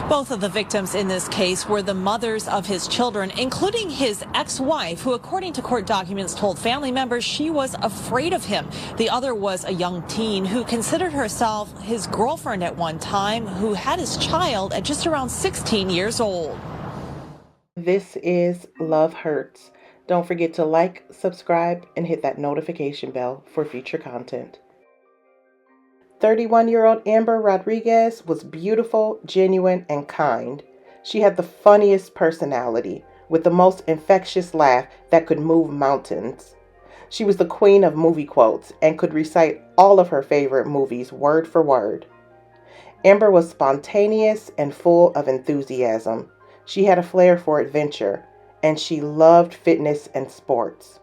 Both of the victims in this case were the mothers of his children, including his ex-wife, who, according to court documents, told family members she was afraid of him. The other was a young teen who considered herself his girlfriend at one time, who had his child at just around 16 years old. This is Love Hurts. Don't forget to like, subscribe, and hit that notification bell for future content. 31-year-old Amber Rodriguez was beautiful, genuine, and kind. She had the funniest personality, with the most infectious laugh that could move mountains. She was the queen of movie quotes and could recite all of her favorite movies word for word. Amber was spontaneous and full of enthusiasm. She had a flair for adventure, and she loved fitness and sports.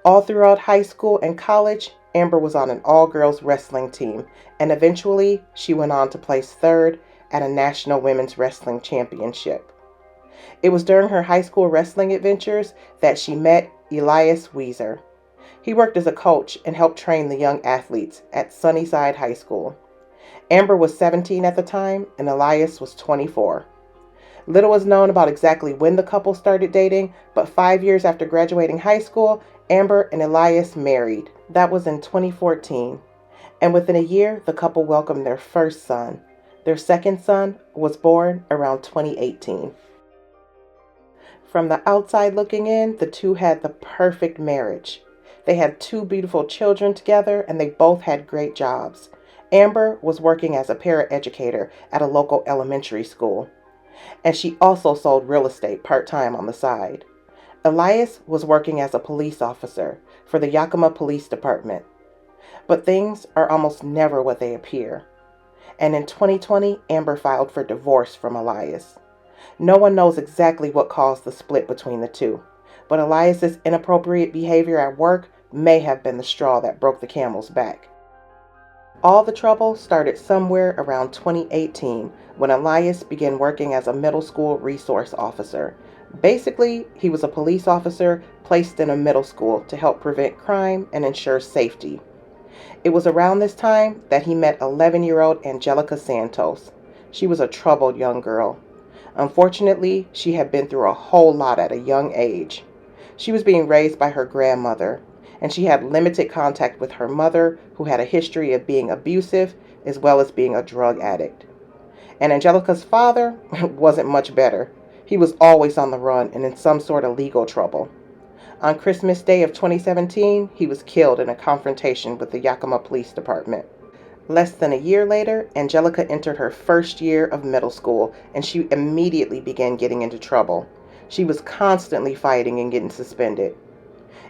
All throughout high school and college, Amber was on an all-girls wrestling team, and eventually she went on to place third at a national women's wrestling championship. It was during her high school wrestling adventures that she met Elias Weezer. He worked as a coach and helped train the young athletes at Sunnyside High School. Amber was 17 at the time, and Elias was 24. Little is known about exactly when the couple started dating, but 5 years after graduating high school, Amber and Elias married. That was in 2014. And within a year, the couple welcomed their first son. Their second son was born around 2018. From the outside looking in, the two had the perfect marriage. They had 2 beautiful children together, and they both had great jobs. Amber was working as a paraeducator at a local elementary school, and she also sold real estate part-time on the side. Elias was working as a police officer for the Yakima Police Department. But things are almost never what they appear. And in 2020, Amber filed for divorce from Elias. No one knows exactly what caused the split between the two, but Elias's inappropriate behavior at work may have been the straw that broke the camel's back. All the trouble started somewhere around 2018 when Elias began working as a middle school resource officer. Basically, he was a police officer placed in a middle school to help prevent crime and ensure safety. It was around this time that he met 11-year-old Angelica Santos. She was a troubled young girl. Unfortunately, she had been through a whole lot at a young age. She was being raised by her grandmother, and she had limited contact with her mother, who had a history of being abusive as well as being a drug addict. And Angelica's father wasn't much better. He was always on the run and in some sort of legal trouble. On Christmas Day of 2017, he was killed in a confrontation with the Yakima Police Department. Less than a year later, Angelica entered her first year of middle school, and she immediately began getting into trouble. She was constantly fighting and getting suspended.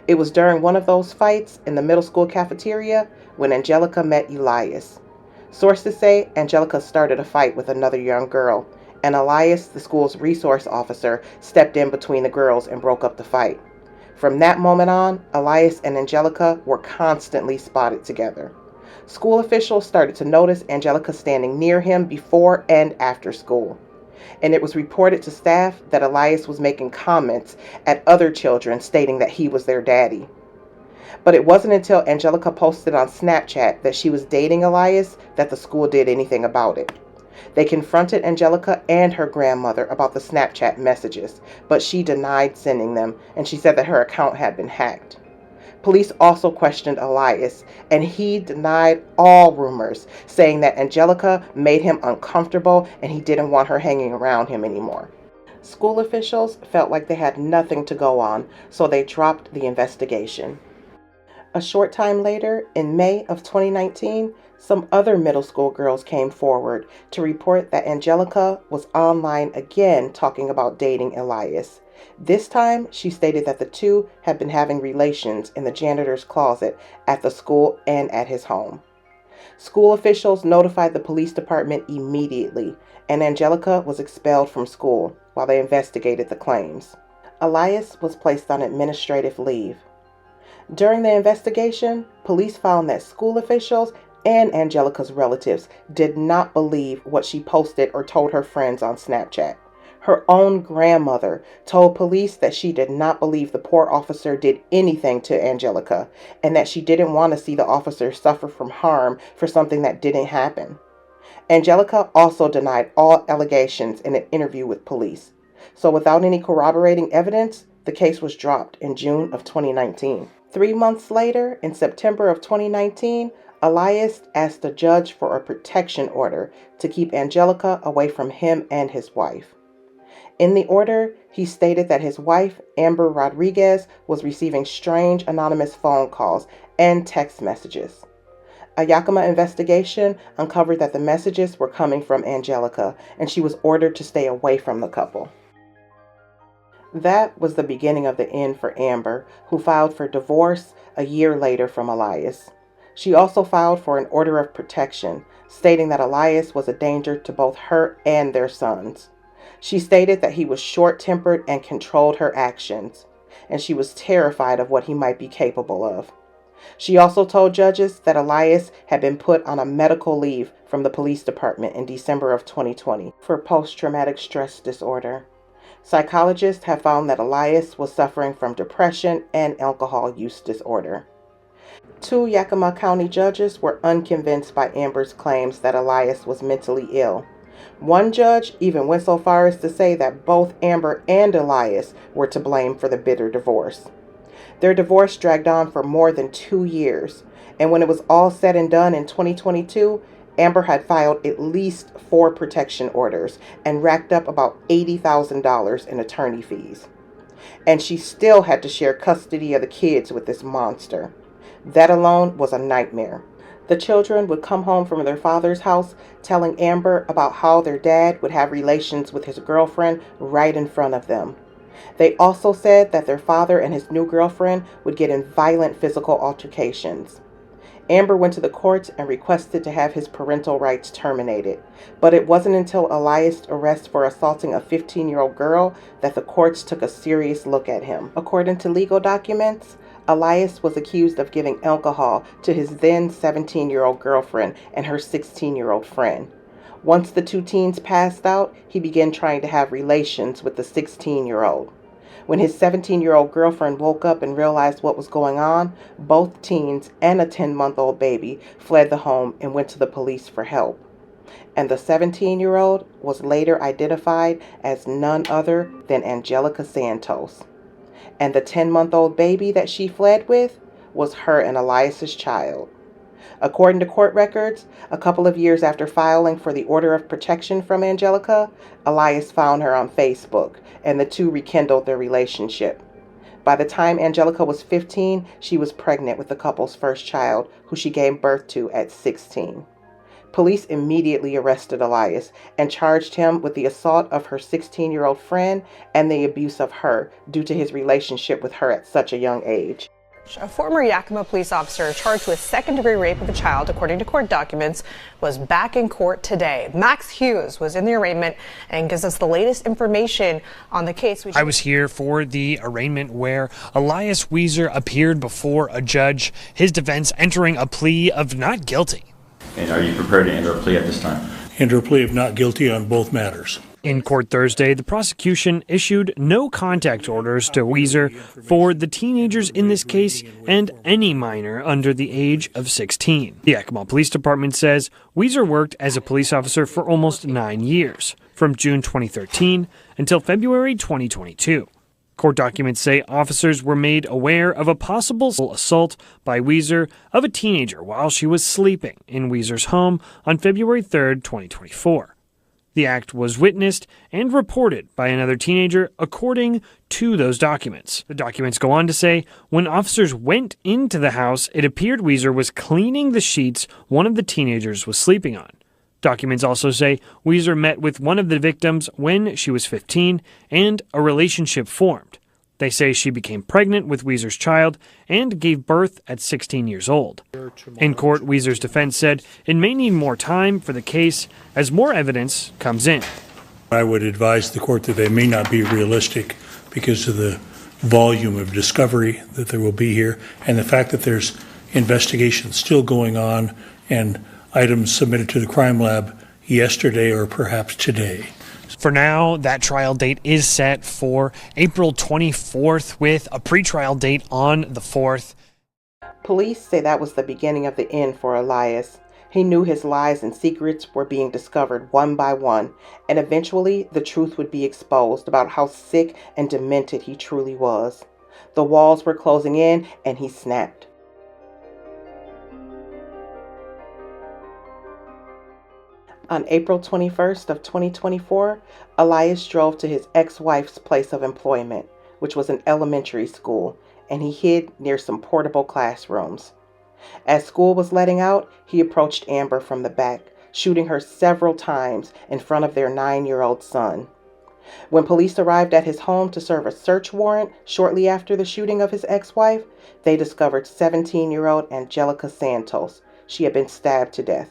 It was during one of those fights in the middle school cafeteria when Angelica met Elias. Sources say Angelica started a fight with another young girl, and Elias, the school's resource officer, stepped in between the girls and broke up the fight. From that moment on, Elias and Angelica were constantly spotted together. School officials started to notice Angelica standing near him before and after school. And it was reported to staff that Elias was making comments at other children stating that he was their daddy. But it wasn't until Angelica posted on Snapchat that she was dating Elias that the school did anything about it. They confronted Angelica and her grandmother about the Snapchat messages, but she denied sending them, and she said that her account had been hacked. Police also questioned Elias, and he denied all rumors, saying that Angelica made him uncomfortable and he didn't want her hanging around him anymore. School officials felt like they had nothing to go on, so they dropped the investigation. A short time later, in May of 2019, some other middle school girls came forward to report that Angelica was online again talking about dating Elias. This time, she stated that the two had been having relations in the janitor's closet at the school and at his home. School officials notified the police department immediately, and Angelica was expelled from school while they investigated the claims. Elias was placed on administrative leave. During the investigation, police found that school officials and Angelica's relatives did not believe what she posted or told her friends on Snapchat. Her own grandmother told police that she did not believe the poor officer did anything to Angelica, and that she didn't want to see the officer suffer from harm for something that didn't happen. Angelica also denied all allegations in an interview with police. So without any corroborating evidence, the case was dropped in June of 2019. 3 months later, in September of 2019, Elias asked the judge for a protection order to keep Angelica away from him and his wife. In the order, he stated that his wife, Amber Rodriguez, was receiving strange anonymous phone calls and text messages. A Yakima investigation uncovered that the messages were coming from Angelica, and she was ordered to stay away from the couple. That was the beginning of the end for Amber, who filed for divorce a year later from Elias. She also filed for an order of protection, stating that Elias was a danger to both her and their sons. She stated that he was short-tempered and controlled her actions, and she was terrified of what he might be capable of. She also told judges that Elias had been put on a medical leave from the police department in December of 2020 for post-traumatic stress disorder. Psychologists have found that Elias was suffering from depression and alcohol use disorder. 2 Yakima County judges were unconvinced by Amber's claims that Elias was mentally ill. One judge even went so far as to say that both Amber and Elias were to blame for the bitter divorce. Their divorce dragged on for more than 2 years, and when it was all said and done in 2022, Amber had filed at least 4 protection orders and racked up about $80,000 in attorney fees. And she still had to share custody of the kids with this monster. That alone was a nightmare. The children would come home from their father's house telling Amber about how their dad would have relations with his girlfriend right in front of them. They also said that their father and his new girlfriend would get in violent physical altercations. Amber went to the courts and requested to have his parental rights terminated, but it wasn't until Elias' arrest for assaulting a 15-year-old girl that the courts took a serious look at him. According to legal documents, Elias was accused of giving alcohol to his then 17-year-old girlfriend and her 16-year-old friend. Once the 2 teens passed out, he began trying to have relations with the 16-year-old. When his 17-year-old girlfriend woke up and realized what was going on, both teens and a 10-month-old baby fled the home and went to the police for help. And the 17-year-old was later identified as none other than Angelica Santos. And the 10-month-old baby that she fled with was her and Elias's child. According to court records, a couple of years after filing for the order of protection from Angelica, Elias found her on Facebook, and the two rekindled their relationship. By the time Angelica was 15, she was pregnant with the couple's first child, who she gave birth to at 16. Police immediately arrested Elias and charged him with the assault of her 16-year-old friend and the abuse of her due to his relationship with her at such a young age. A former Yakima police officer charged with second-degree rape of a child, according to court documents, was back in court today. Max Hughes was in the arraignment and gives us the latest information on the case. I was here for the arraignment where Elias Weezer appeared before a judge, his defense entering a plea of not guilty. And are you prepared to enter a plea at this time? Enter a plea of not guilty on both matters. In court Thursday, the prosecution issued no contact orders to Weezer for the teenagers in this case and any minor under the age of 16. The Yakima Police Department says Weezer worked as a police officer for almost 9 years, from June 2013 until February 2022. Court documents say officers were made aware of a possible assault by Weezer of a teenager while she was sleeping in Weezer's home on February 3, 2024. The act was witnessed and reported by another teenager, according to those documents. The documents go on to say, when officers went into the house, it appeared Weezer was cleaning the sheets one of the teenagers was sleeping on. Documents also say Weezer met with one of the victims when she was 15 and a relationship formed. They say she became pregnant with Weezer's child and gave birth at 16 years old. In court, Weezer's defense said it may need more time for the case as more evidence comes in. I would advise the court that they may not be realistic because of the volume of discovery that there will be here and the fact that there's investigations still going on and items submitted to the crime lab yesterday or perhaps today. For now, that trial date is set for April 24th with a pretrial date on the 4th. Police say that was the beginning of the end for Elias. He knew his lies and secrets were being discovered one by one, and eventually the truth would be exposed about how sick and demented he truly was. The walls were closing in, and he snapped. On April 21st of 2024, Elias drove to his ex-wife's place of employment, which was an elementary school, and he hid near some portable classrooms. As school was letting out, he approached Amber from the back, shooting her several times in front of their 9-year-old son. When police arrived at his home to serve a search warrant shortly after the shooting of his ex-wife, they discovered 17-year-old Angelica Santos. She had been stabbed to death.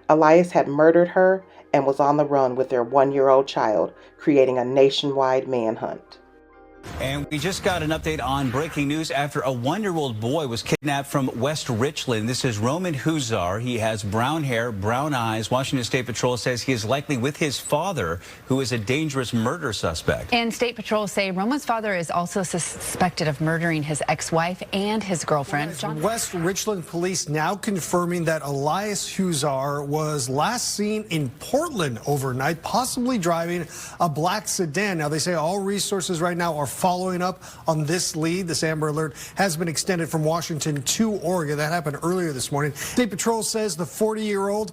Elias had murdered her and was on the run with their 1-year-old child, creating a nationwide manhunt. And we just got an update on breaking news after a 1-year-old boy was kidnapped from West Richland. This is Roman Huzar. He has brown hair, brown eyes. Washington State Patrol says he is likely with his father, who is a dangerous murder suspect. And State Patrol say Roman's father is also suspected of murdering his ex-wife and his girlfriend. West Richland police now confirming that Elias Huzar was last seen in Portland overnight, possibly driving a black sedan. Now, they say all resources right now are following up on this lead. This Amber Alert has been extended from Washington to Oregon. That happened earlier this morning. State Patrol says the 40-year-old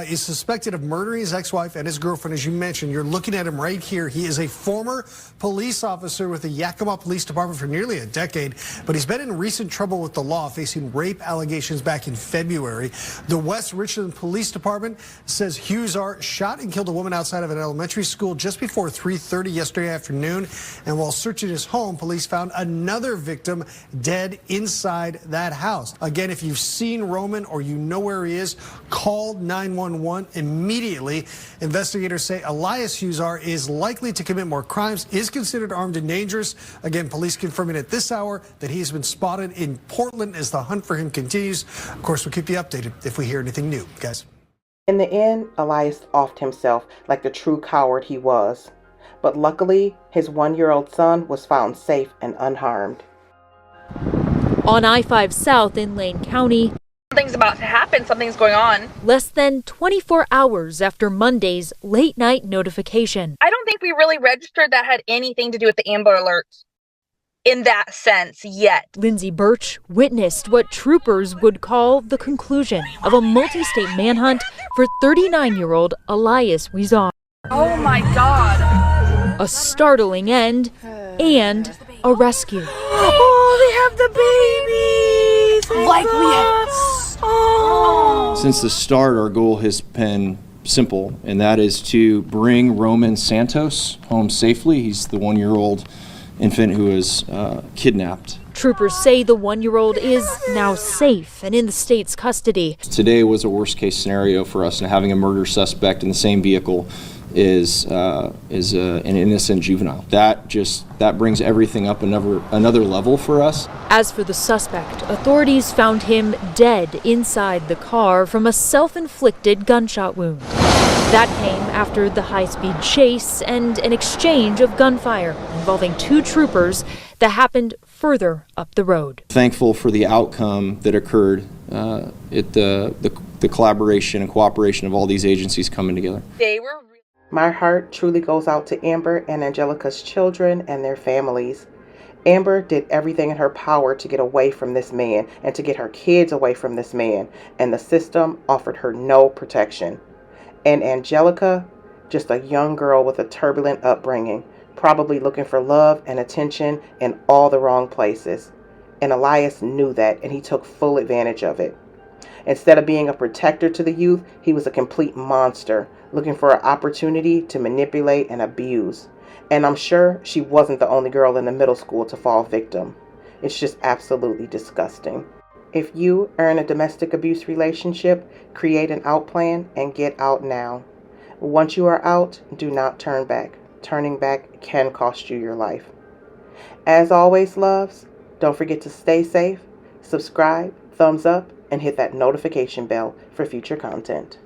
is suspected of murdering his ex-wife and his girlfriend. As you mentioned, you're looking at him right here. He is a former police officer with the Yakima Police Department for nearly a decade, but he's been in recent trouble with the law, facing rape allegations back in February. The West Richland Police Department says Huzar shot and killed a woman outside of an elementary school just before 3:30 yesterday afternoon, and while searching his home, police found another victim dead inside that house. Again, if you've seen Roman or you know where he is, call 911 immediately. Investigators say Elias Huzar is likely to commit more crimes, is considered armed and dangerous. Again, police confirming at this hour that he has been spotted in Portland as the hunt for him continues. Of course, we'll keep you updated if we hear anything new, guys. In the end, Elias offed himself like the true coward he was. But luckily, his 1-year-old son was found safe and unharmed. On I-5 South in Lane County, something's about to happen, something's going on. Less than 24 hours after Monday's late-night notification. I don't think we really registered that had anything to do with the Amber Alert in that sense yet. Lindsay Birch witnessed what troopers would call the conclusion of a multi-state manhunt for 39-year-old Elias Huzar. Oh my God. A startling end and a rescue. Oh, they have the babies! Like we have. Oh. Since the start, our goal has been simple, and that is to bring Roman Santos home safely. He's the 1-year-old infant who was kidnapped. Troopers say the 1-year-old is now safe and in the state's custody. Today was a worst-case scenario for us, and having a murder suspect in the same vehicle is an innocent juvenile. That brings everything up another level for us. As for the suspect, authorities found him dead inside the car from a self-inflicted gunshot wound. That came after the high-speed chase and an exchange of gunfire involving 2 troopers that happened further up the road. Thankful for the outcome that occurred at the collaboration and cooperation of all these agencies coming together. My heart truly goes out to Amber and Angelica's children and their families. Amber did everything in her power to get away from this man and to get her kids away from this man, and the system offered her no protection. And Angelica, just a young girl with a turbulent upbringing, probably looking for love and attention in all the wrong places. And Elias knew that, and he took full advantage of it. Instead of being a protector to the youth, he was a complete monster, looking for an opportunity to manipulate and abuse. And I'm sure she wasn't the only girl in the middle school to fall victim. It's just absolutely disgusting. If you are in a domestic abuse relationship, create an out plan and get out now. Once you are out, do not turn back. Turning back can cost you your life. As always, loves, don't forget to stay safe, subscribe, thumbs up, and hit that notification bell for future content.